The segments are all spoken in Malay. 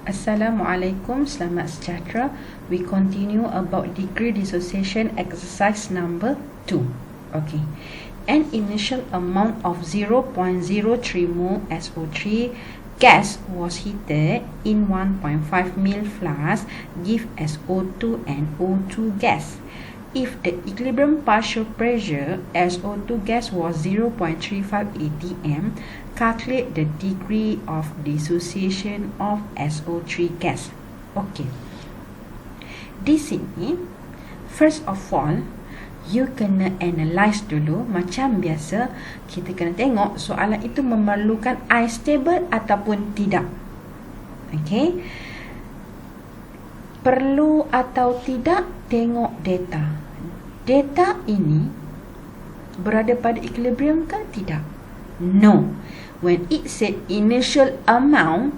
Assalamualaikum, selamat sejahtera. We continue about degree dissociation exercise number 2. Okay. An initial amount of 0.03 mol SO3 gas was heated in 1.5 ml flask, give SO2 and O2 gas. If the equilibrium partial pressure SO2 gas was 0.35 atm, calculate the degree of dissociation of SO3 gas. Okay. Di sini, first of all, you kena analyse dulu. Macam biasa, kita kena tengok soalan itu memerlukan I stable ataupun tidak. Okay. Perlu atau tidak, tengok data. Data ini berada pada equilibrium ke tidak? No. When it said initial amount,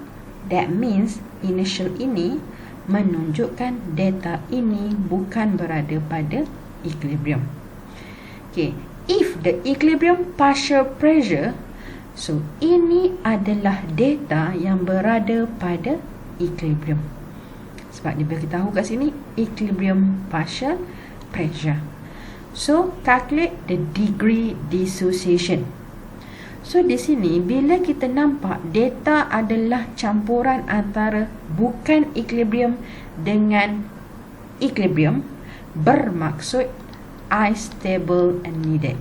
that means initial ini menunjukkan data ini bukan berada pada equilibrium. Okay. If the equilibrium partial pressure, so ini adalah data yang berada pada equilibrium. Sebab dia beritahu kat sini equilibrium partial pressure. So, calculate the degree dissociation. So, di sini, bila kita nampak data adalah campuran antara bukan equilibrium dengan equilibrium, bermaksud I stable and needed.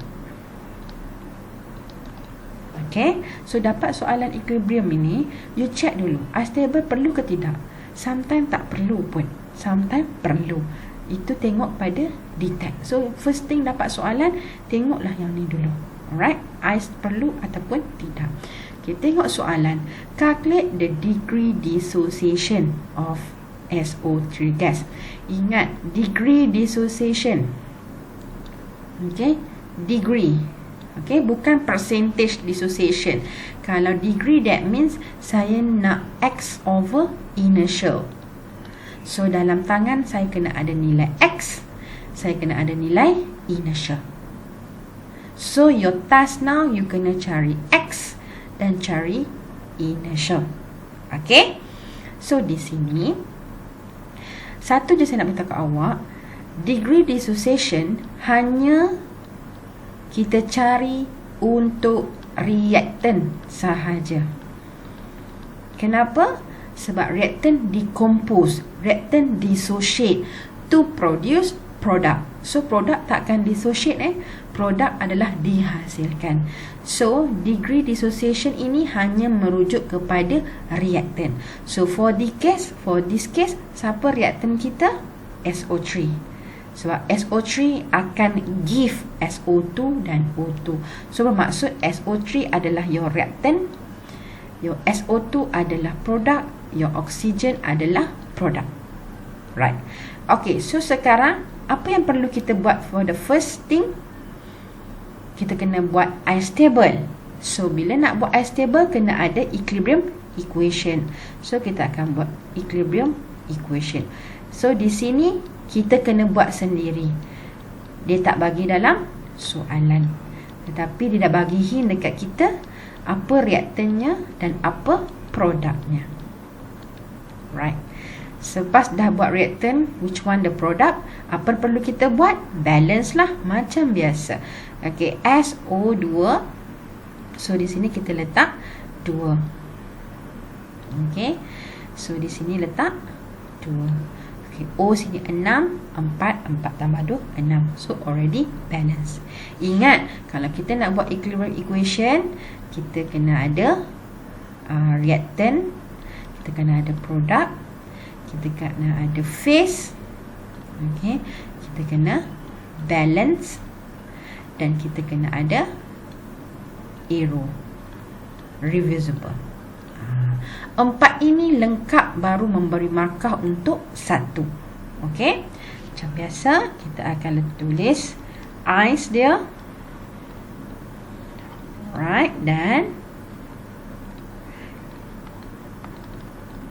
Okay, so dapat soalan equilibrium ini, you check dulu, I stable perlu ke tidak? Sometimes tak perlu pun, sometimes perlu. Itu tengok pada detect. So first thing dapat soalan, tengoklah yang ni dulu. Alright, I perlu ataupun tidak. Okay, tengok soalan. Calculate the degree dissociation of SO3 gas. Ingat, degree dissociation. Okay, degree. Okay, bukan percentage dissociation. Kalau degree, that means saya nak X over initial. So, dalam tangan saya kena ada nilai X, saya kena ada nilai inertia. So, your task now, you kena cari X dan cari inertia. Okay? So, di sini, satu je saya nak beritahu kat awak, degree dissociation hanya kita cari untuk reactant sahaja. Kenapa? Sebab reactant decompose, reactant dissociate to produce product. So, product takkan dissociate product adalah dihasilkan. So, degree dissociation ini hanya merujuk kepada reactant. So, for this case, siapa reactant kita? SO3. Sebab SO3 akan give SO2 dan O2. So, bermaksud SO3 adalah your reactant, your SO2 adalah product, your oxygen adalah product. Right. Okay, so sekarang apa yang perlu kita buat for the first thing? Kita kena buat I stable. So, bila nak buat I stable, kena ada equilibrium equation. So, kita akan buat equilibrium equation. So, di sini kita kena buat sendiri. Dia tak bagi dalam soalan. Tetapi dia dah bagi hint dekat kita apa reaktannya dan apa produknya. Right. Selepas dah buat reactant, which one the product, apa perlu kita buat? Balance lah, macam biasa. Okay, SO2. So, di sini kita letak 2. Okay. So, di sini letak 2. Okay, O sini 6, 4 tambah 2, 6. So, already balance. Ingat, kalau kita nak buat equilibrium equation, kita kena ada reactant, kita kena ada product, kita kena ada phase, okay, kita kena balance, dan kita kena ada arrow, reversible. 4 ini lengkap baru memberi markah untuk 1. Okay, macam biasa kita akan tulis ice dia, right, dan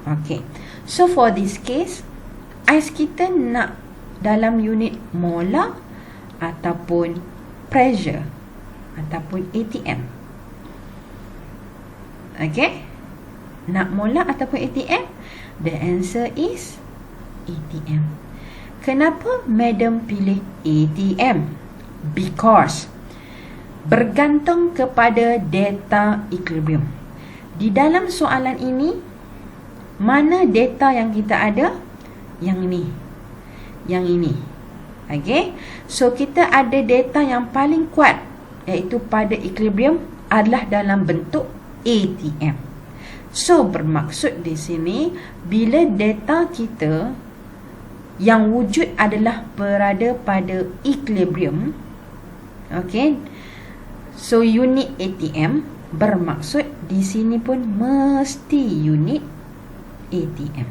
okay. So, for this case, ais kita nak dalam unit molar ataupun pressure ataupun ATM. Okay? Nak molar ataupun ATM? The answer is ATM. Kenapa Madam pilih ATM? Because bergantung kepada data equilibrium. Di dalam soalan ini, mana data yang kita ada? Yang ini. Yang ini. Okay. So, kita ada data yang paling kuat, iaitu pada equilibrium adalah dalam bentuk ATM. So, bermaksud di sini, bila data kita yang wujud adalah berada pada equilibrium, okay, so unit ATM, bermaksud di sini pun mesti unit ATM.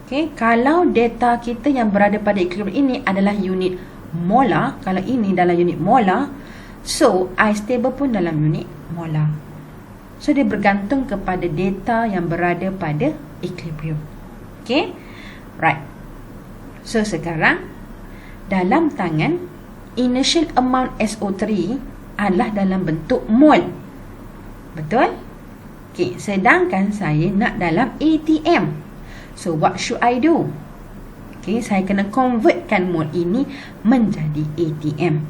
Okay, kalau data kita yang berada pada equilibrium ini adalah unit molar, kalau ini dalam unit molar, so I stable pun dalam unit molar. So dia bergantung kepada data yang berada pada equilibrium. Okay, right. So sekarang dalam tangan, initial amount SO3 adalah dalam bentuk mol. Betul? Okay, sedangkan saya nak dalam ATM. So, what should I do? Okay, saya kena convertkan mol ini menjadi ATM.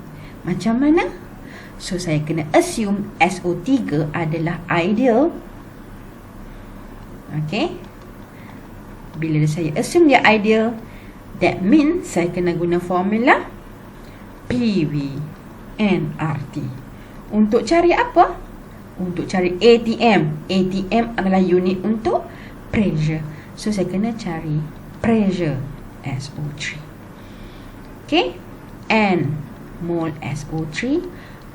Macam mana? So, saya kena assume SO3 adalah ideal. Okay. Bila saya assume dia ideal, that means saya kena guna formula PV nRT. Untuk cari apa? Untuk cari ATM. ATM adalah unit untuk pressure. So, saya kena cari pressure SO3. Okay. N mol SO3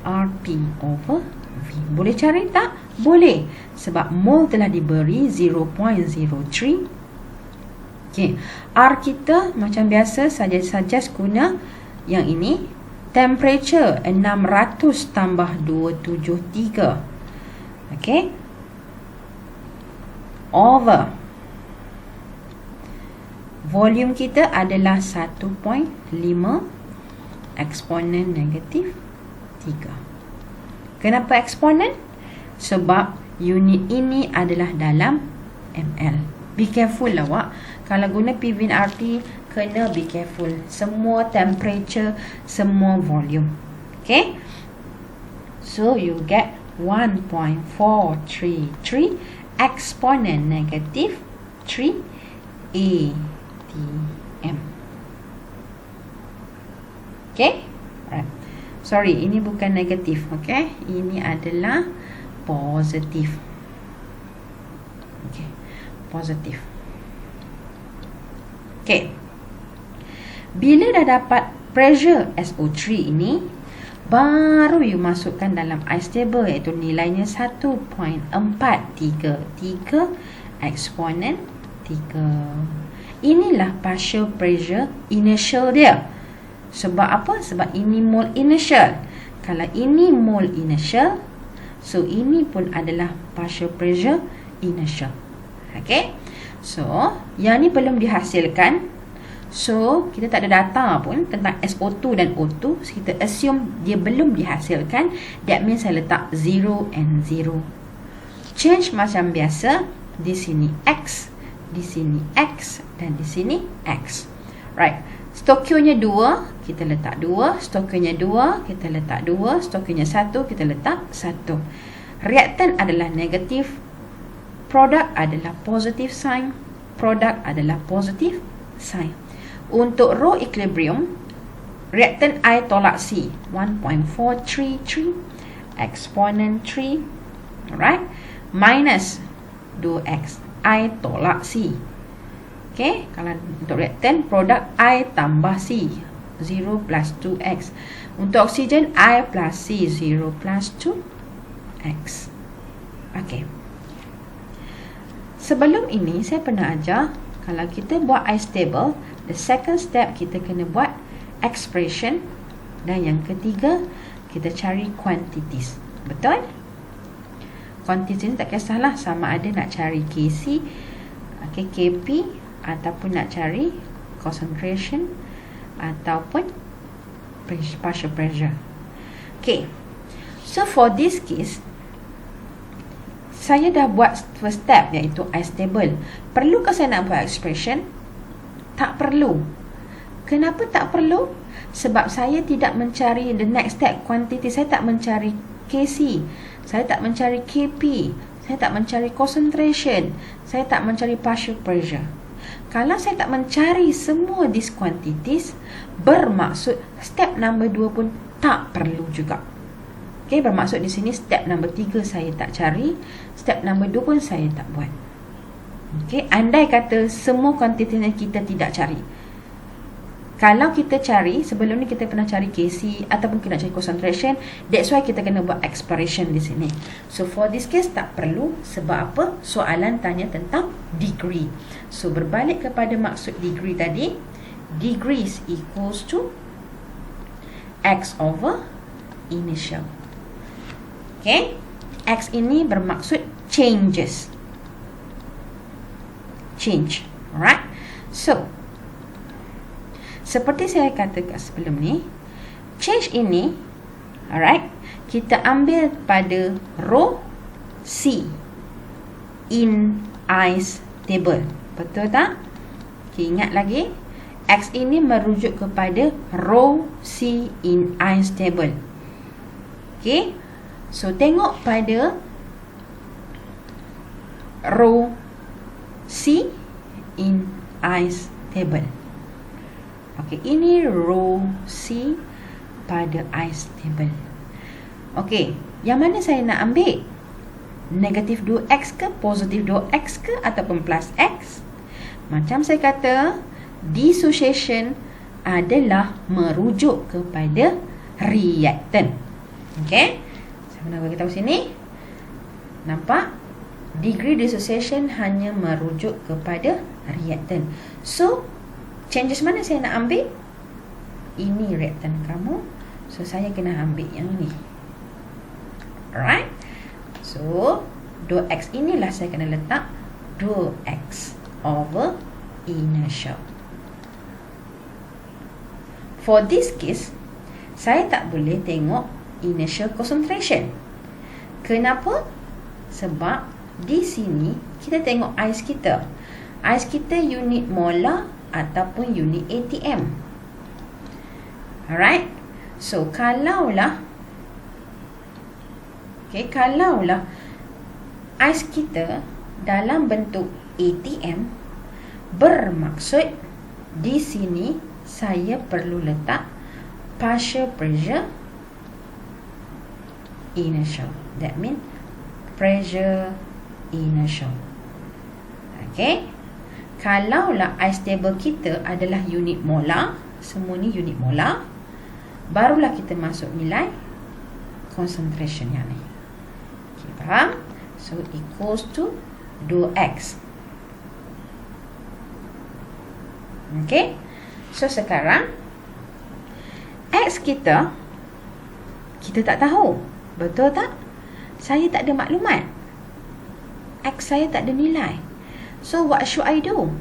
RT over V. Boleh cari tak? Boleh. Sebab mol telah diberi 0.03. Okay. R kita macam biasa saja guna yang ini. Temperature 600 tambah 273. Okay. Over. Volume kita adalah 1.5 eksponen negatif 3. Kenapa eksponen? Sebab unit ini adalah dalam ml. Be careful lah awak. Kalau guna PV RT, kena be careful. Semua temperature, semua volume. Okay? So, you get 1.433 eksponen negatif 3 ATM. Okay? Right. Sorry, ini bukan negatif. Okay? Ini adalah positif. Okay. Positif. Okay. Bila dah dapat pressure SO3 ini, baru you masukkan dalam ice table, iaitu nilainya 1.433 eksponen 3. Inilah partial pressure initial dia. Sebab apa? Sebab ini mol initial. Kalau ini mol initial, so ini pun adalah partial pressure initial. Okay. So, yang ni belum dihasilkan. So, kita tak ada data pun tentang SO2 dan O2. So, kita assume dia belum dihasilkan. That means saya letak 0 and 0. Change macam biasa. Di sini X, di sini X, dan di sini X. Right. Stokionya 2, kita letak 2. Stokionya 2, kita letak 2. Stokionya 1, kita letak 1. Reaktan adalah negatif. Produk adalah positive sign. Produk adalah positive sign. Untuk row equilibrium, reaktan I tolak C 1.433 eksponen 3, alright, minus 2x I tolak C. Okay, kalau untuk reaktan produk I tambah C 0 plus 2x. Untuk oksigen I plus C 0 plus 2x. Okay. Sebelum ini saya pernah ajar, kalau kita buat ice table, the second step kita kena buat expression, dan yang ketiga kita cari quantities. Betul? Quantities tak kisahlah sama ada nak cari Kc, okay, Kp, ataupun nak cari concentration ataupun partial pressure. Okay. So for this case, saya dah buat first step, iaitu ice table. Perlukah saya nak buat expression? Tak perlu. Kenapa tak perlu? Sebab saya tidak mencari the next step quantity. Saya tak mencari Kc, saya tak mencari Kp, saya tak mencari concentration, saya tak mencari partial pressure. Kalau saya tak mencari semua these quantities, bermaksud step number 2 pun tak perlu juga. Okay, bermaksud di sini step number 3 saya tak cari, step number 2 pun saya tak buat. Okay, andai kata semua quantity yang kita tidak cari. Kalau kita cari, sebelum ni kita pernah cari Kc ataupun kita nak cari concentration, that's why kita kena buat expression di sini. So for this case tak perlu. Sebab apa? Soalan tanya tentang degree. So berbalik kepada maksud degree tadi, degrees equals to X over initial. Okay, X ini bermaksud changes. Change. Alright. So seperti saya katakan sebelum ni, change ini, alright, kita ambil pada row C in ice table. Betul tak? Okay, ingat lagi, X ini merujuk kepada row C in ice table. Okay, so tengok pada row C in ice table. Okey, ini row C pada ice table. Okey, yang mana saya nak ambil? Negatif 2x ke, positif 2x ke, ataupun plus x? Macam saya kata, dissociation adalah merujuk kepada reactant. Okey, saya nak bagi tahu sini. Nampak? Degree dissociation hanya merujuk kepada reactant. So changes mana saya nak ambil? Ini reaktan kamu. So saya kena ambil yang ni. Alright. So 2x inilah saya kena letak 2x over inertial. For this case, saya tak boleh tengok inertial concentration. Kenapa? Sebab di sini kita tengok ice kita. Ice kita unit molar ataupun unit ATM. Alright. So kalaulah ice kita dalam bentuk ATM, bermaksud di sini saya perlu letak partial pressure inertial. That means pressure inertial. Okay. Kalaulah ice table kita adalah unit molar, semua ni unit molar, barulah kita masuk nilai concentration yang ni. Okay, faham? So equals to 2x. Okay. So sekarang x kita tak tahu. Betul tak? Saya tak ada maklumat. X saya tak ada nilai. So what should I do?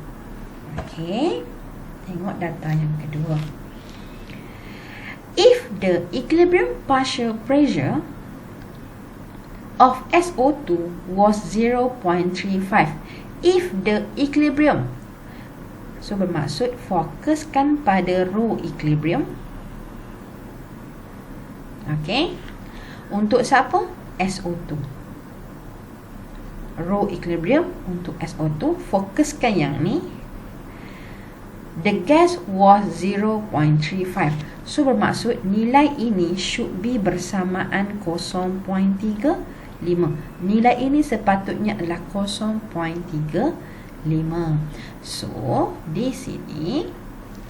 Okay, tengok data yang kedua. If the equilibrium partial pressure of SO2 was 0.35, if the equilibrium, so bermaksud fokuskan pada row equilibrium. Okay, untuk siapa? SO2. Row equilibrium untuk SO2, fokuskan yang ni. The gas was 0.35. So bermaksud nilai ini should be bersamaan 0.35. Nilai ini sepatutnya adalah 0.35. So di sini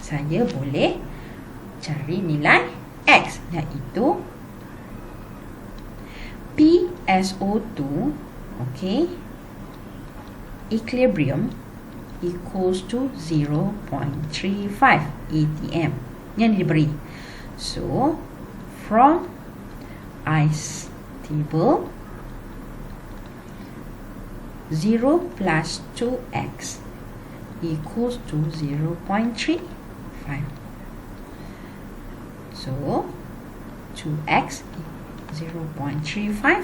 saya boleh cari nilai X, iaitu PSO2, okay, equilibrium equals to 0.35 ATM yang diberi. So from ice table, 0 plus 2x equals to 0.35. So 2x 0.35.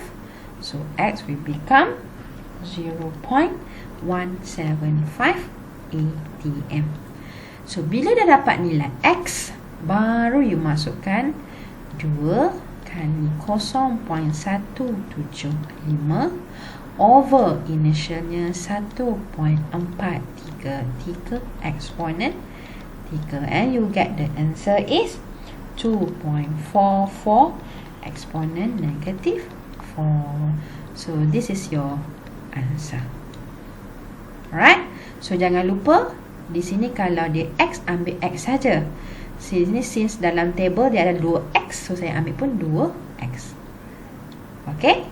So x will become 0.175 ATM. So bila dah dapat nilai X, baru you masukkan 2 kali 0.175 over initialnya 1.433 exponent 3, and you get the answer is 2.44 exponent negative 4. So this is your answer. Alright, so jangan lupa di sini kalau dia X, ambil X saja. Sini since dalam table dia ada 2X, so saya ambil pun 2X. Okay.